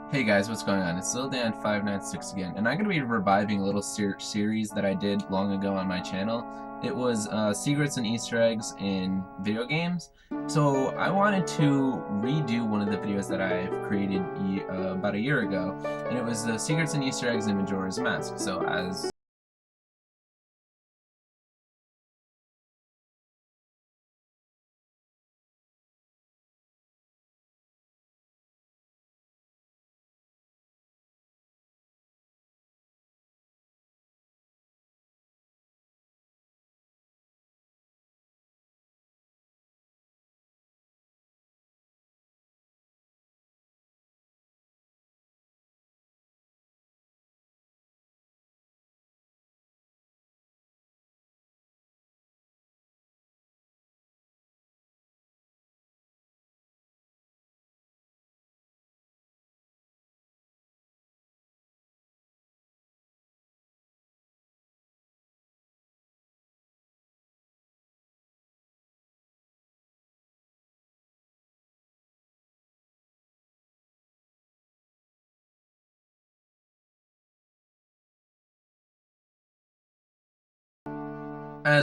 Hey guys, what's going on? It's Lil Dan596 again, and I'm going to be reviving a little series that I did long ago on my channel. It was secrets and Easter eggs in video games. So I wanted to redo one of the videos that I've created about a year ago, and it was the secrets and Easter eggs in Majora's Mask. So as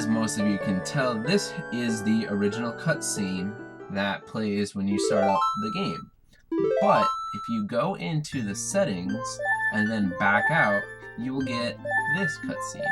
most of you can tell, this is the original cutscene that plays when you start up the game. But if you go into the settings and then back out, you will get this cutscene.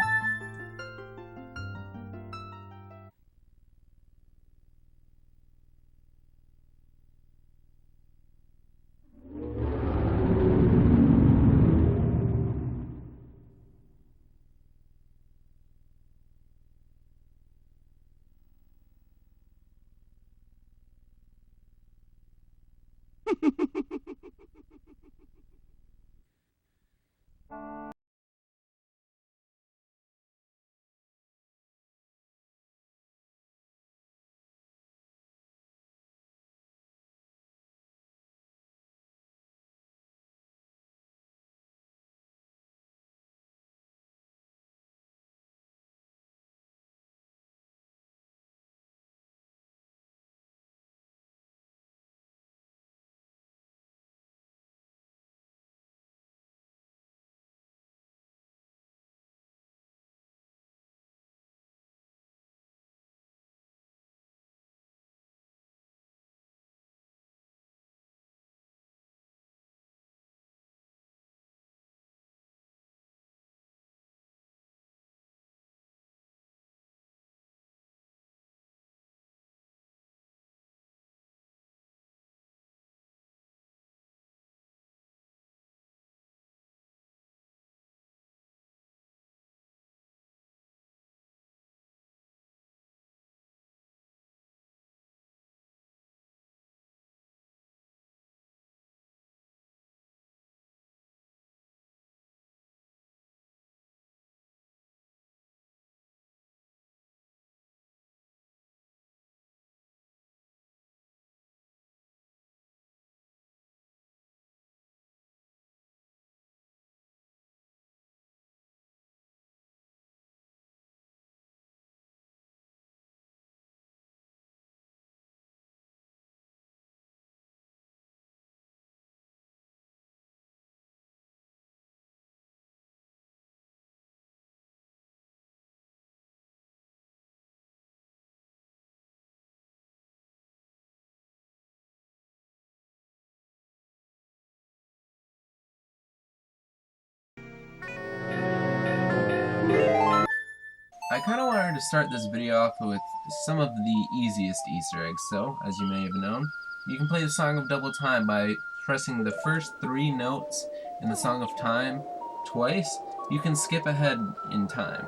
I kind of wanted to start this video off with some of the easiest Easter eggs, so, as you may have known, you can play the Song of Double Time by pressing the first 3 notes in the Song of Time twice. You can skip ahead in time,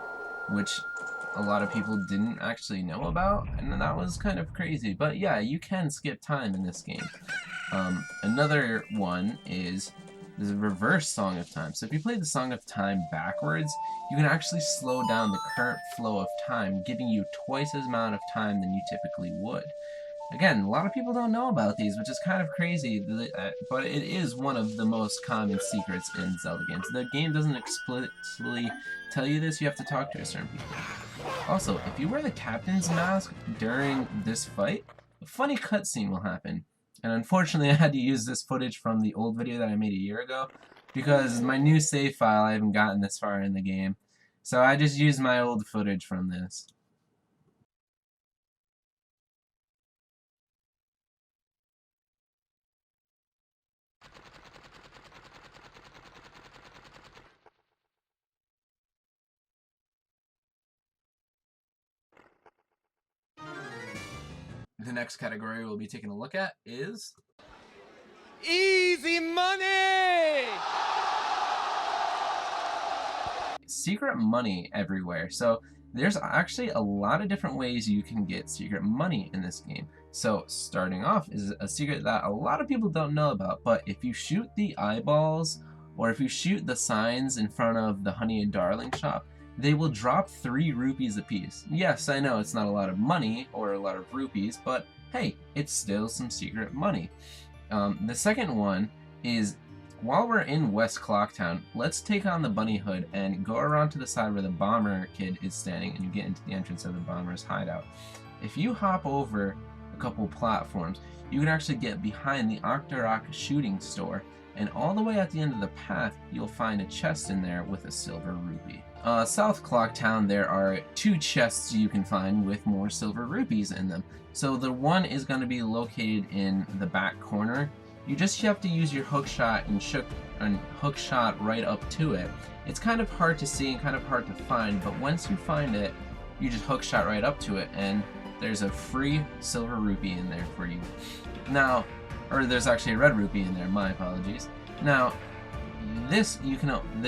which a lot of people didn't actually know about, and that was kind of crazy. But yeah, you can skip time in this game. Another one is the reverse Song of Time. So if you play the Song of Time backwards, you can actually slow down the current flow of time, giving you twice as amount of time than you typically would. Again, a lot of people don't know about these, which is kind of crazy, but it is one of the most common secrets in Zelda games. The game doesn't explicitly tell you this, you have to talk to certain people. Also, if you wear the captain's mask during this fight, a funny cutscene will happen. And unfortunately, I had to use this footage from the old video that I made a year ago, because my new save file, I haven't gotten this far in the game. So I just used my old footage from this. The next category we'll be taking a look at is easy money! secret money everywhere. So there's actually a lot of different ways you can get secret money in this game. So starting off is a secret that a lot of people don't know about, but if you shoot the eyeballs or if you shoot the signs in front of the Honey and Darling shop, they will drop 3 rupees apiece. Yes, I know it's not a lot of money or a lot of rupees, but hey, it's still some secret money. The second one is, while we're in West Clocktown, let's take on the Bunny Hood and go around to the side where the Bomber Kid is standing and you get into the entrance of the Bomber's hideout. If you hop over a couple platforms, you can actually get behind the Octorok shooting store, and all the way at the end of the path, you'll find a chest in there with a silver rupee. South Clocktown, there are 2 chests you can find with more silver rupees in them. So the one is going to be located in the back corner. You just have to use your hook shot and hook shot right up to it. It's kind of hard to see and kind of hard to find, but once you find it, you just hook shot right up to it, and there's a free silver rupee in there for you. Now, or there's actually a red rupee in there, my apologies. Now, this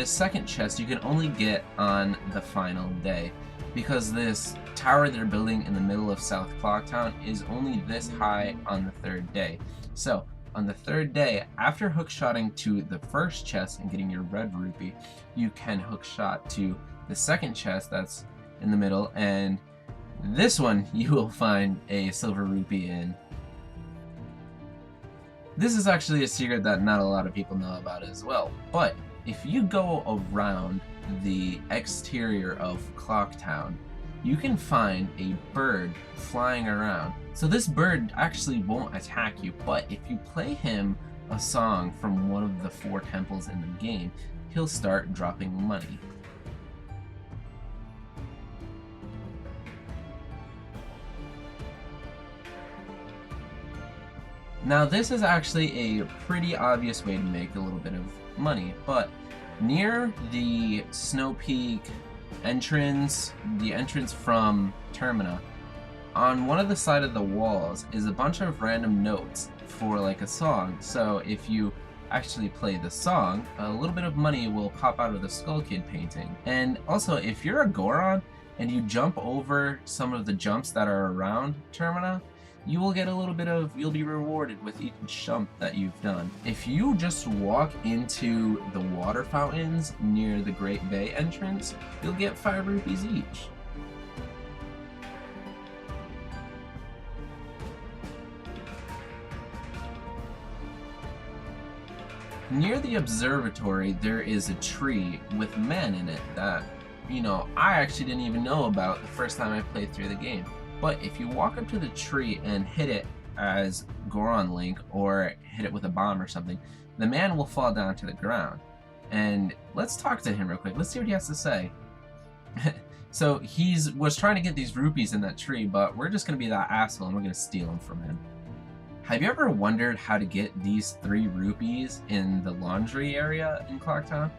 second chest you can only get on the final day, because this tower they're building in the middle of South Clocktown is only this high on the 3rd day. So on the 3rd day, after hookshotting to the first chest and getting your red rupee, you can hookshot to the second chest that's in the middle, and this one you will find a silver rupee in. This is actually a secret that not a lot of people know about as well, but if you go around the exterior of Clocktown, you can find a bird flying around. So this bird actually won't attack you, but if you play him a song from one of the 4 temples in the game, he'll start dropping money. Now this is actually a pretty obvious way to make a little bit of money, but near the Snow Peak entrance, the entrance from Termina, on one of the side of the walls is a bunch of random notes for like a song. So if you actually play the song, a little bit of money will pop out of the Skull Kid painting. And also, if you're a Goron and you jump over some of the jumps that are around Termina, you will get a little bit of, you'll be rewarded with each jump that you've done. If you just walk into the water fountains near the Great Bay entrance, you'll get 5 rupees each. Near the observatory, there is a tree with men in it that, I actually didn't even know about the first time I played through the game. But if you walk up to the tree and hit it as Goron Link, or hit it with a bomb or something, the man will fall down to the ground. And let's talk to him real quick. Let's see what he has to say. So was trying to get these rupees in that tree, but we're just going to be that asshole and we're going to steal them from him. Have you ever wondered how to get these 3 rupees in the laundry area in Clocktown?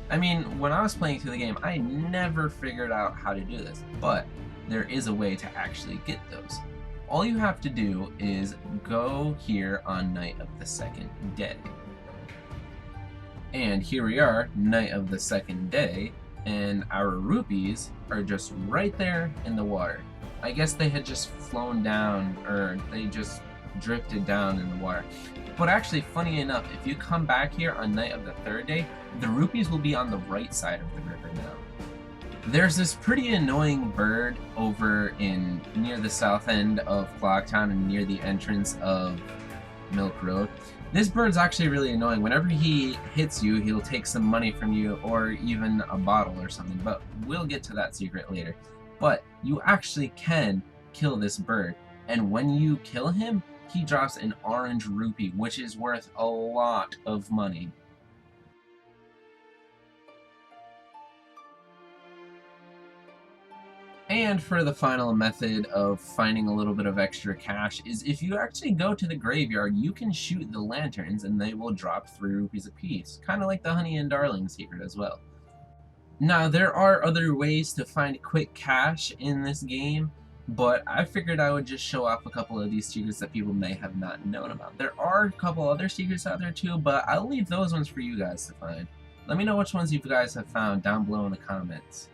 I mean, when I was playing through the game, I never figured out how to do this, but there is a way to actually get those. All you have to do is go here on night of the 2nd day. And here we are, night of the 2nd day, and our rupees are just right there in the water. I guess they had just flown down, or they just drifted down in the water. But actually, funny enough, if you come back here on night of the 3rd day, the rupees will be on the right side of the river now. There's this pretty annoying bird over near the south end of Clocktown and near the entrance of Milk Road. This bird's actually really annoying. Whenever he hits you, he'll take some money from you, or even a bottle or something, but we'll get to that secret later. But you actually can kill this bird, and when you kill him, he drops an orange rupee, which is worth a lot of money. And for the final method of finding a little bit of extra cash is if you actually go to the graveyard, you can shoot the lanterns and they will drop 3 rupees a piece, kind of like the Honey and Darling secret as well. Now, there are other ways to find quick cash in this game, but I figured I would just show off a couple of these secrets that people may have not known about. There are a couple other secrets out there too, but I'll leave those ones for you guys to find. Let me know which ones you guys have found down below in the comments.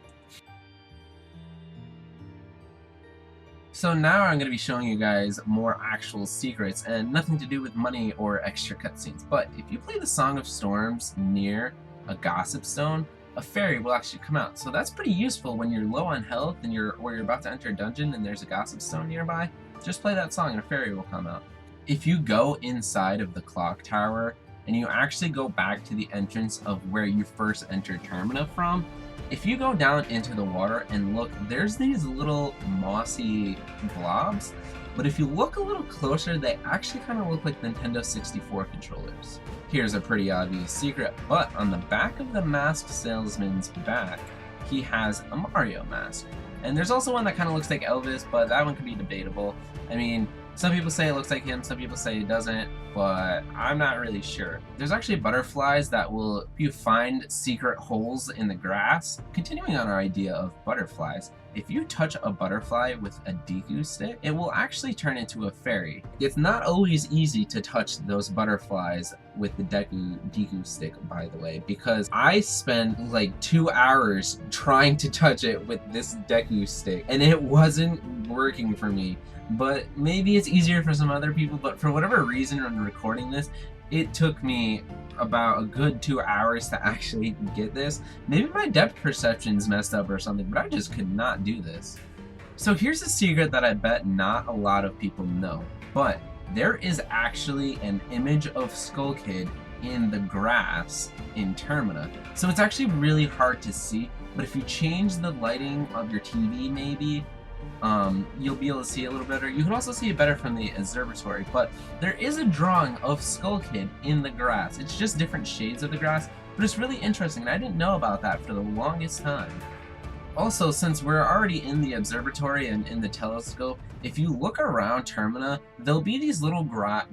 So now I'm going to be showing you guys more actual secrets and nothing to do with money or extra cutscenes. But if you play the Song of Storms near a gossip stone, a fairy will actually come out. So that's pretty useful when you're low on health and you're about to enter a dungeon and there's a gossip stone nearby. Just play that song and a fairy will come out. If you go inside of the clock tower and you actually go back to the entrance of where you first entered Termina from, if you go down into the water and look, there's these little mossy blobs, but if you look a little closer, they actually kind of look like Nintendo 64 controllers. Here's a pretty obvious secret, but on the back of the masked salesman's back, he has a Mario mask. And there's also one that kind of looks like Elvis, but that one could be debatable. I mean, some people say it looks like him, some people say it doesn't, but I'm not really sure. There's actually butterflies that will, if you find secret holes in the grass, continuing on our idea of butterflies, if you touch a butterfly with a Deku stick, it will actually turn into a fairy. It's not always easy to touch those butterflies with the Deku stick, by the way, because I spent like 2 hours trying to touch it with this Deku stick, and it wasn't working for me. But maybe it's easier for some other people, but for whatever reason when recording this, it took me about a good 2 hours to actually get this. Maybe my depth perception's messed up or something, but I just could not do this. So here's a secret that I bet not a lot of people know, but there is actually an image of Skull Kid in the grass in Termina. So it's actually really hard to see, but if you change the lighting of your TV maybe, you'll be able to see it a little better. You can also see it better from the observatory, but there is a drawing of Skull Kid in the grass. It's just different shades of the grass, but it's really interesting, and I didn't know about that for the longest time. Also, since we're already in the observatory and in the telescope, if you look around Termina, there'll be these little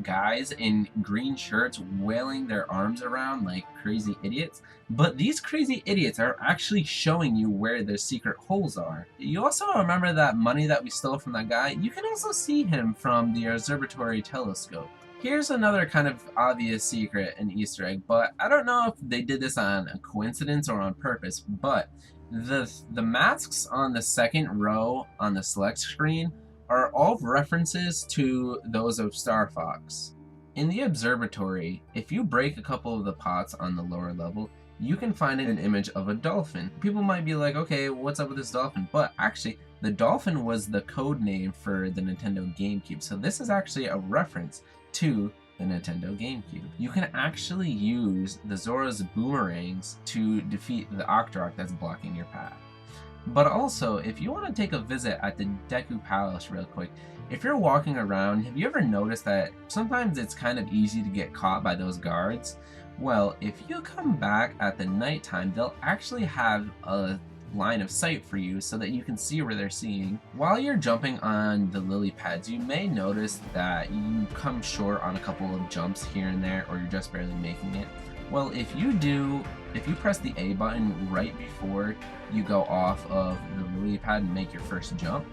guys in green shirts wailing their arms around like crazy idiots, but these crazy idiots are actually showing you where their secret holes are. You also remember that money that we stole from that guy? You can also see him from the observatory telescope. Here's another kind of obvious secret and Easter egg, but I don't know if they did this on a coincidence or on purpose, but the masks on the second row on the select screen are all references to those of Star Fox. In the observatory, if you break a couple of the pots on the lower level, you can find an image of a dolphin. People might be like, okay, what's up with this dolphin? But actually, the dolphin was the code name for the Nintendo GameCube, so this is actually a reference to the Nintendo GameCube. You can actually use the Zora's boomerangs to defeat the Octorok that's blocking your path. But also, if you want to take a visit at the Deku Palace real quick, if you're walking around, have you ever noticed that sometimes it's kind of easy to get caught by those guards? Well, if you come back at the nighttime, they'll actually have a line of sight for you so that you can see where they're seeing. While you're jumping on the lily pads, you may notice that you come short on a couple of jumps here and there, or you're just barely making it. Well, if you press the A button right before you go off of the lily pad and make your first jump,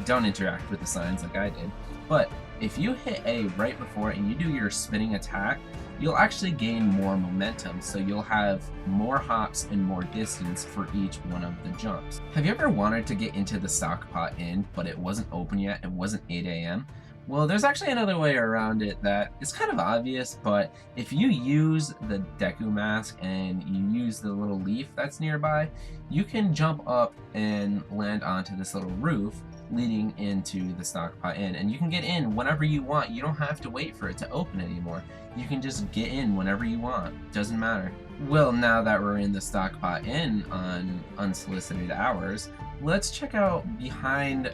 don't interact with the signs like I did, but if you hit A right before and you do your spinning attack, you'll actually gain more momentum, so you'll have more hops and more distance for each one of the jumps. Have you ever wanted to get into the Stockpot Inn, but it wasn't open yet, it wasn't 8 AM? Well, there's actually another way around it that is kind of obvious, but if you use the Deku mask and you use the little leaf that's nearby, you can jump up and land onto this little roof leading into the Stockpot Inn, and you can get in whenever you want. You don't have to wait for it to open anymore. You can just get in whenever you want. Doesn't matter. Well, now that we're in the Stockpot Inn on unsolicited hours, let's check out behind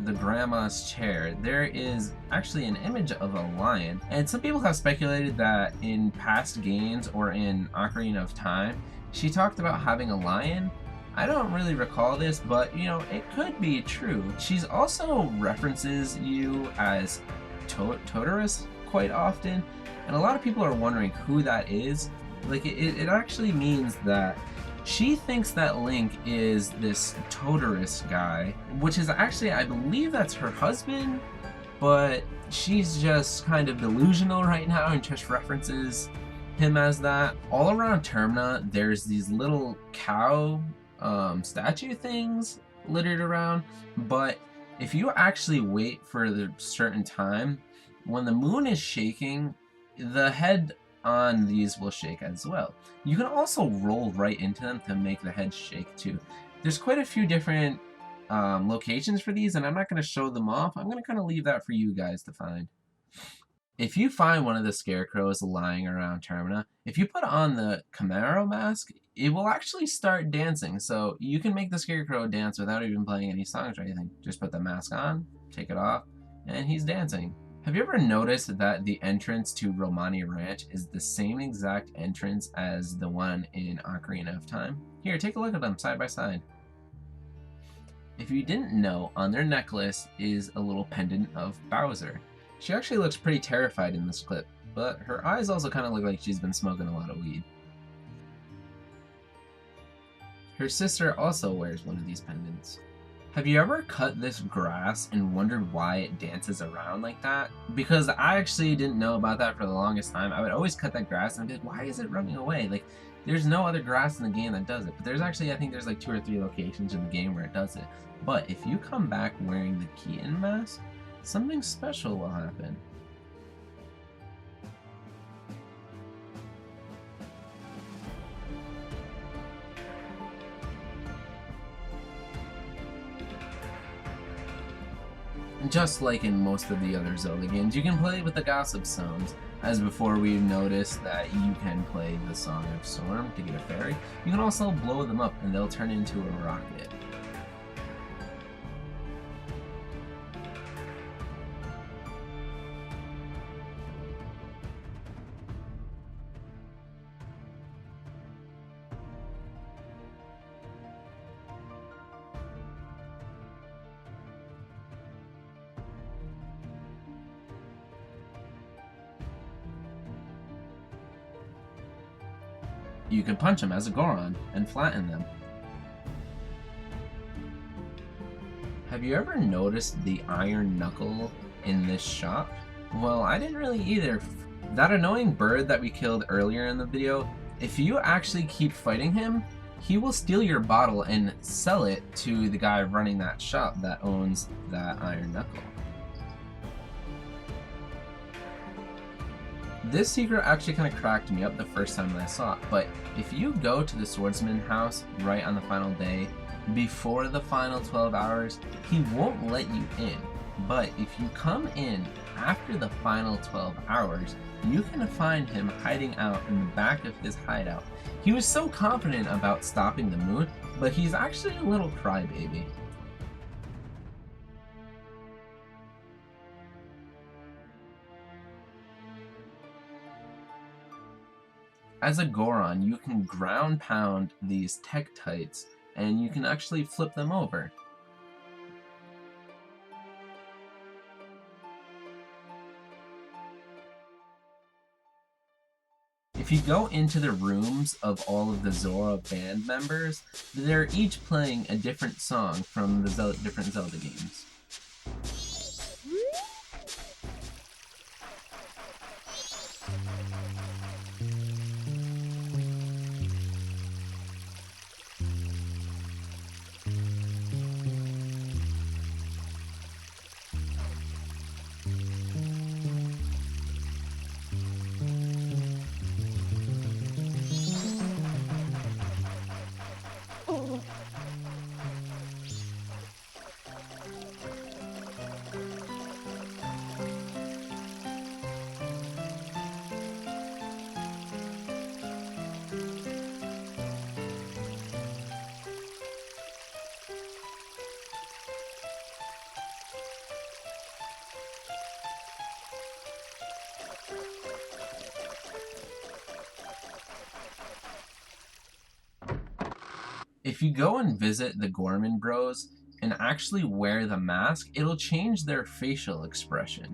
the grandma's chair, there is actually an image of a lion. And some people have speculated that in past games or in Ocarina of Time, she talked about having a lion. I don't really recall this, but you know, it could be true. She's also references you as Totorus quite often, and a lot of people are wondering who that is. Like, it actually means that she thinks that Link is this Totorus guy, which is actually, I believe that's her husband, but she's just kind of delusional right now and just references him as that. All around Termina, there's these little cow statue things littered around, but if you actually wait for a certain time, when the moon is shaking, the head on these will shake as well. You can also roll right into them to make the head shake too. There's quite a few different locations for these, and I'm not going to show them off. I'm going to kind of leave that for you guys to find. If you find one of the scarecrows lying around Termina, if you put on the Camaro mask, it will actually start dancing. So you can make the scarecrow dance without even playing any songs or anything. Just put the mask on, take it off, and he's dancing. Have you ever noticed that the entrance to Romani Ranch is the same exact entrance as the one in Ocarina of Time? Here, take a look at them side by side. If you didn't know, on their necklace is a little pendant of Bowser. She actually looks pretty terrified in this clip, but her eyes also kind of look like she's been smoking a lot of weed. Her sister also wears one of these pendants. Have you ever cut this grass and wondered why it dances around like that? Because I actually didn't know about that for the longest time. I would always cut that grass and I'd be like, why is it running away? Like, there's no other grass in the game that does it. But there's actually, I think there's like 2 or 3 locations in the game where it does it. But if you come back wearing the Keaton mask, something special will happen. Just like in most of the other Zelda games, you can play with the gossip stones. As before, we've noticed that you can play the Song of Storm to get a fairy. You can also blow them up and they'll turn into a rocket. You can punch them as a Goron and flatten them. Have you ever noticed the iron knuckle in this shop? Well, I didn't really either. That annoying bird that we killed earlier in the video, if you actually keep fighting him, he will steal your bottle and sell it to the guy running that shop that owns that iron knuckle. This secret actually kind of cracked me up the first time that I saw it, but if you go to the swordsman house right on the final day, before the final 12 hours, he won't let you in. But if you come in after the final 12 hours, you can find him hiding out in the back of his hideout. He was so confident about stopping the moon, but he's actually a little crybaby. As a Goron, you can ground pound these Tektites, and you can actually flip them over. If you go into the rooms of all of the Zora band members, they're each playing a different song from the different Zelda games. If you go and visit the Gorman Bros and actually wear the mask, it'll change their facial expression.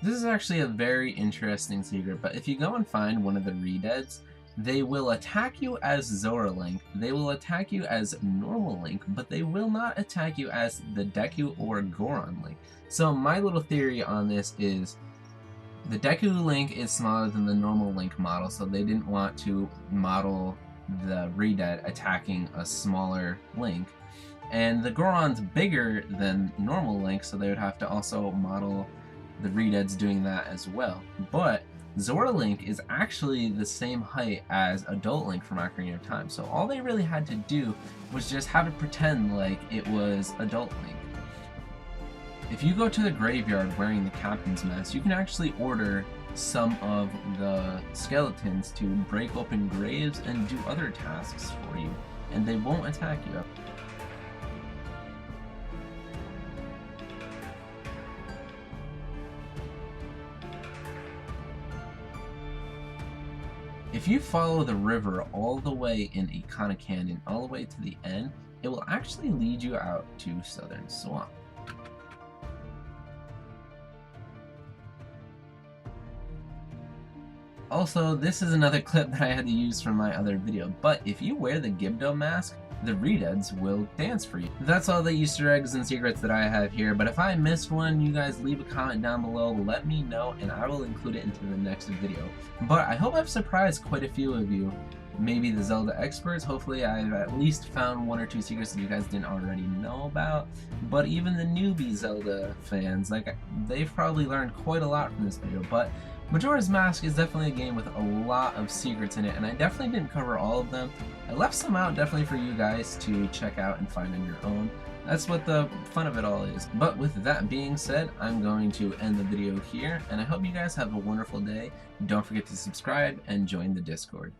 This is actually a very interesting secret, but if you go and find one of the Redeads, they will attack you as Zora Link, they will attack you as normal Link, but they will not attack you as the Deku or Goron Link. So my little theory on this is the Deku Link is smaller than the normal Link model, so they didn't want to model the Redead attacking a smaller Link. And the Goron's bigger than normal Link, so they would have to also model the Redeads doing that as well. But Zora Link is actually the same height as Adult Link from Ocarina of Time, so all they really had to do was just have to pretend like it was Adult Link. If you go to the graveyard wearing the captain's mask, you can actually order some of the skeletons to break open graves and do other tasks for you, and they won't attack you. If you follow the river all the way in Ikana Canyon, all the way to the end, it will actually lead you out to Southern Swamp. Also, this is another clip that I had to use from my other video, but if you wear the Gibdo mask, the Redeads will dance for you. That's all the Easter eggs and secrets that I have here, but if I missed one, you guys leave a comment down below, let me know, and I will include it into the next video. But I hope I've surprised quite a few of you. Maybe the Zelda experts, hopefully I've at least found 1 or 2 secrets that you guys didn't already know about. But even the newbie Zelda fans, like, they've probably learned quite a lot from this video. But Majora's Mask is definitely a game with a lot of secrets in it, and I definitely didn't cover all of them. I left some out definitely for you guys to check out and find on your own. That's what the fun of it all is. But with that being said, I'm going to end the video here, and I hope you guys have a wonderful day. Don't forget to subscribe and join the Discord.